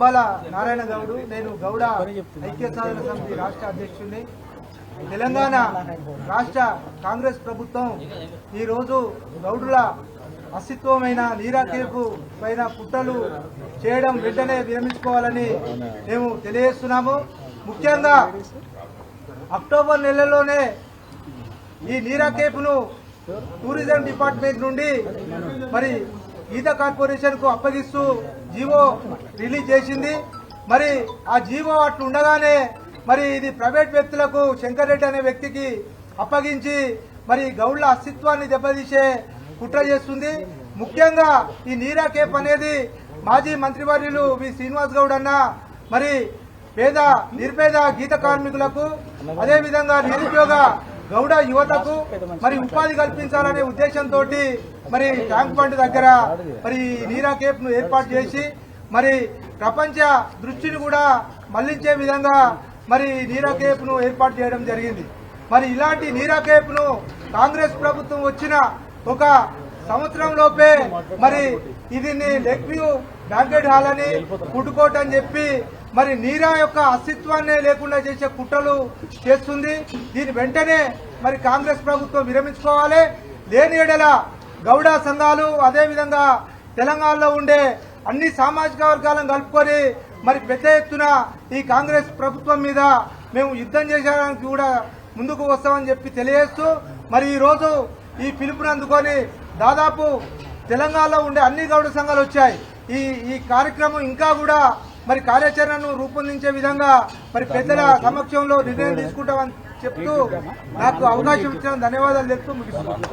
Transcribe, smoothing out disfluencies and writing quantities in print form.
బాల నారాయణ గౌడ్, నేను గౌడ ఐక్య సాధన సమితి రాష్ట్ర అధ్యక్షుడిని. తెలంగాణ రాష్ట్ర కాంగ్రెస్ ప్రభుత్వం ఈరోజు గౌడుల అస్తిత్వమైన నీరాకేపు పైన కుట్రలు చేయడం వెంటనే విరమించుకోవాలని మేము తెలియజేస్తున్నాము. ముఖ్యంగా అక్టోబర్ నెలలోనే ఈ నీరాకేపును టూరిజం డిపార్ట్మెంట్ నుండి మరి ఈత కార్పొరేషన్ కు అప్పగిస్తూ జీవో రిలీజ్ చేసింది. మరి ఆ జీవో అట్లా ఉండగానే మరి ఇది ప్రైవేట్ వ్యక్తులకు శంకర్ రెడ్డి అనే వ్యక్తికి అప్పగించి మరి గౌడ్ల అస్తిత్వాన్ని దెబ్బతీసే కుట్ర చేస్తుంది. ముఖ్యంగా ఈ నీరా కేప్ అనేది మాజీ మంత్రివర్యులు వి శ్రీనివాస్ గౌడ్ అన్న మరి నిరుపేద గీత కార్మికులకు అదేవిధంగా నిరుద్యోగ గౌడ యువతకు మరి ఉపాధి కల్పించాలనే ఉద్దేశంతో మరి ట్యాంక్ బండ్ దగ్గర మరి నీరా కేప్ ను ఏర్పాటు చేసి మరి ప్రపంచ దృష్టిని కూడా మళ్లించే విధంగా మరి నీరా కేప్ ను ఏర్పాటు చేయడం జరిగింది. మరి ఇలాంటి నీరా కేప్ ను కాంగ్రెస్ ప్రభుత్వం వచ్చిన ఒక సంవత్సరం లోపే మరి ఇది లెగ్ వ్యూ బ్యాంకెట్ హాల్ అని ఫుడ్ కోర్ట్ అని చెప్పి మరి నీరా యొక్క అస్తిత్వాన్ని లేకుండా చేసే కుట్రలు చేస్తుంది. దీని వెంటనే మరి కాంగ్రెస్ ప్రభుత్వం విరమించుకోవాలి. లేని ఎడల గౌడ సంఘాలు అదేవిధంగా తెలంగాణలో ఉండే అన్ని సామాజిక వర్గాలను కలుపుకొని మరి పెద్ద ఎత్తున ఈ కాంగ్రెస్ ప్రభుత్వం మీద మేము యుద్ధం చేసేదానికి కూడా ముందుకు వస్తామని చెప్పి తెలియజేస్తూ మరి ఈ రోజు ఈ పిలుపుని అందుకొని దాదాపు తెలంగాణలో ఉండే అన్ని గౌడ సంఘాలు వచ్చాయి. ఈ కార్యక్రమం ఇంకా కూడా మరి కార్యాచరణను రూపొందించే విధంగా మరి పెద్దల సమక్షంలో నిర్ణయం తీసుకుంటామని చెప్తూ నాకు అవకాశం ఇచ్చిన ధన్యవాదాలు చెప్తూ ముగిస్తున్నాను.